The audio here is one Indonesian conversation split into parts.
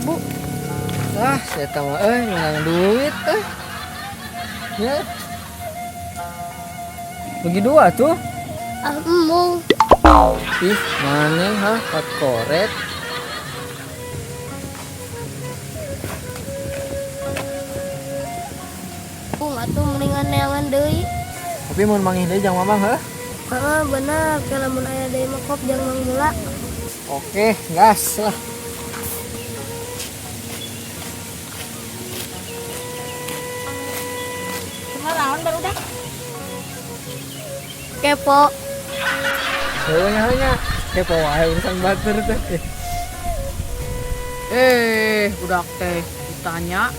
Bu. Ah, saya tahu menang duit ya. Bagi dua tuh. Emu. Ih, mana pat koret. Bu atuh mendingan neangan deui. Tapi mau manggih deui jangan mamang heuh. Heeh, bener. Ke lamun aya deui mah kop jangan mangmula. Oke, gas lah. Naon baru dah. Kepo. Heunya kepo wae urusan batur teh. Budak teh ditanya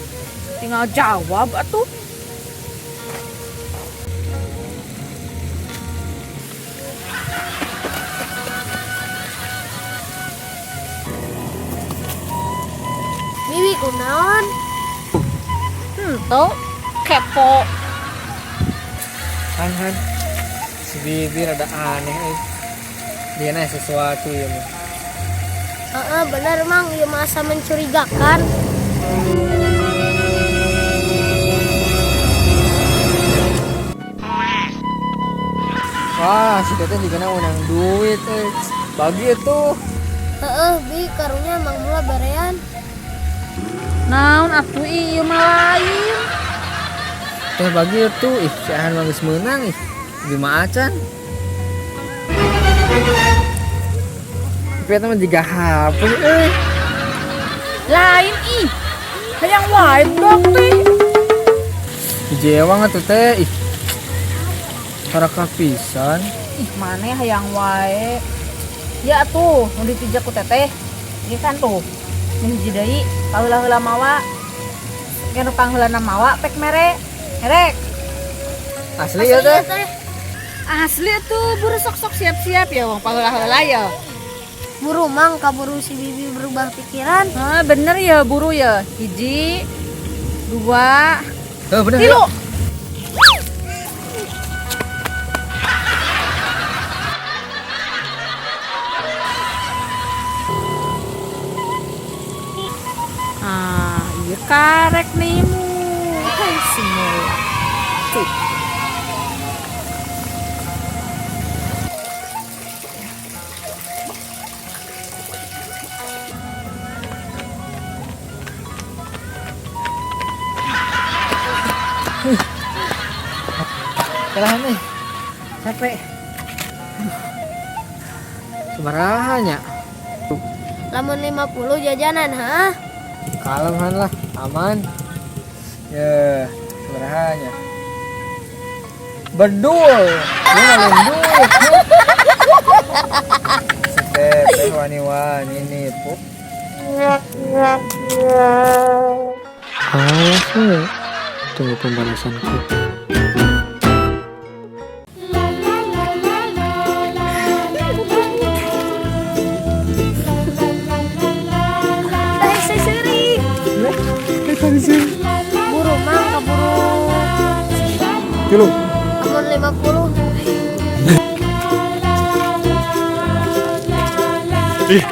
tinggal jawab atuh. Bibi kunaon? Tuh kepo. Han, si Bibi rada aneh dia nanya sesuatu ya mah. Heeh, bener Mang, ieu masa mencurigakan. Wah, si teteh juga menang duit bagi itu. Heeh, Bi, karunya Mang Mula berean. Naon atuh ieu mah lain. Teh bagi itu si Ahan bagus menang di maacan. Tapi eta mah jiga HP Lain ih. Hayang wae budak teh. Jewang atuh teh karaka pisan. Ih, maneh hayang wae. Ya atuh, nu ditijak ku teteh. Ieu kan tuh. Hiji deui paheula-heula mawa. Kenu pangheulana mawa pek mere. Herek. Asli ya teh. Asli tuh, buru sok-sok siap-siap ya wong paheula-heula ya. Buru Mang, kaburu si Bibi berubah pikiran. Ah, bener ya buru ya. Hiji, dua, Bener. tilu. Ah, iya karek nih mu. Hai semua. Tuh. Kelahan capek. Sebarahanya. Lamun 50 jajanan, ha? Kalem Han lah, aman. Ya, sebarahanya. Bedul. Ngalahin duit. Setep wani-wani nih, Pup. Awas we. Tunggu pembalasanku. Buru Mang, kaburu. Tilu. Lamun 50. Ih,